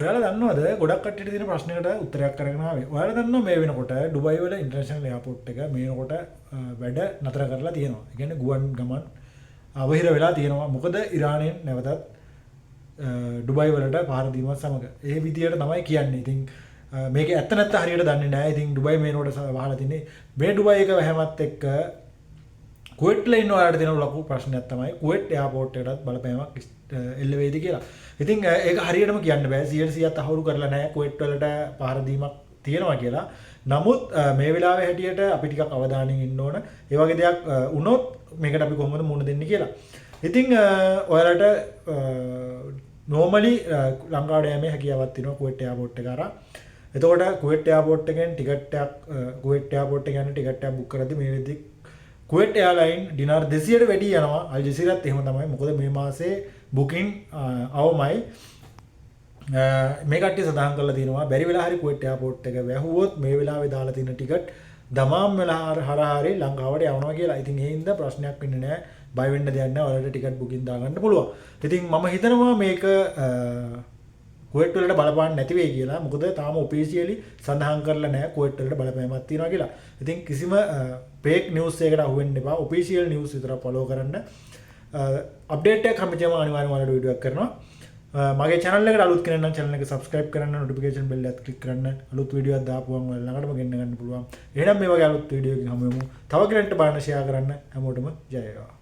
ඔයාලා දන්නවද ගොඩක් කට්ටියට තියෙන ප්‍රශ්නයකට උත්තරයක් කරගෙන ආවේ. ඔයාලා දන්නවා මේ වෙනකොට ඩුබයි වල ඉන්ටර්නැෂනල් එයාපෝට් එක මේ වෙනකොට වැඩ නතර කරලා තියෙනවා. ඒ කියන්නේ ගුවන් ගමන් අවහිර වෙලා තියෙනවා. මොකද ඉරානයෙන් නැවතත් ඩුබයි වලට පාර දීමත් සමග. ඒ විදියට තමයි කියන්නේ. ඉතින් මේක ඇත්ත නැත්ත හරියට දන්නේ නැහැ. ඉතින් ඩුබයි මේ වෙනකොට වහලා තින්නේ මේ ඩුබයි එක වැහැමත් එක්ක කුවේට් වල ඉන්න ඔයාලට තියෙන ලොකු ප්‍රශ්නයක් තමයි කුවේට් එයාපෝට් එකටත් බලපෑමක් එල්ල වේද කියලා. ඉතින් ඒක හරියටම කියන්න බෑ 100% තහවුරු කරලා නැහැ කුවේට් වලට පාර දීමක් තියෙනවා කියලා. නමුත් මේ වෙලාවේ හැටියට අපි ටිකක් අවධානයෙන් ඉන්න ඕන. ඒ වගේ දෙයක් වුණොත් මේකට අපි කොහොමද මුහුණ දෙන්නේ කියලා. ඉතින් ඔයාලට normally ලංකාවට යෑමේ හැකියාවක් තියෙනවා කුවේට් එයාපෝට් එක කරා. එතකොට කුවේට් එයාපෝට් එකෙන් ටිකට් එකක් කුවේට් එයාපෝට් එක යන ටිකට් එකක් බුක් කරද්දි මේ වෙද්දි කුවේට් එයාලයින් ඩිනාර් 200ට වැඩි යනවා. අල් ජසීරාත් එහෙම තමයි. මොකද මේ මාසේ බුකින් අවමයි. මේ කට්ටිය සඳහන් කරලා තියෙනවා බැරි වෙලා හරි කුවේට් එයාපෝට් එක වැහුවොත් මේ වෙලාවේ දාලා තියෙන ටිකට් දමාම් වෙලා හරහා හරි ලංකාවට යවනවා කියලා. ඉතින් ඒ හින්දා ප්‍රශ්නයක් වෙන්නේ නැහැ. බය වෙන්න දෙයක් නැහැ. ඔයාලට ටිකට් බුකින් දාගන්න පුළුවන්. ඉතින් මම හිතනවා මේක කුවේට් වලට බලපාන්න නැති වෙයි කියලා. මොකද තාම ඔෆිෂියලි සඳහන් කරලා නැහැ කුවේට් වලට බලපෑමක් තියෙනවා කියලා. ඉතින් කිසිම ෆේක් නිවුස් එකකට අහු වෙන්න එපා. ඔෆිෂියල් නිවුස් විතර ෆලෝ කරන්න. අප්ඩේට් එකක් හැමතිස්සම අනිවාර්යයෙන්ම ඔයාලට වීඩියෝ එකක් කරනවා. මගේ channel එකට අලුත් කෙනෙක් නම් channel එක subscribe කරන්න, notification bell එකත් click කරන්න. අලුත් වීඩියෝ එකක් දාපුවම ඔයාලා ළඟටම ගෙන්න ගන්න පුළුවන්. එහෙනම් මේ වගේ අලුත් වීඩියෝ එකකින් හමු වෙමු. තව කෙනෙක්ට බලන්න share කරන්න. හැමෝටම ජය වේවා.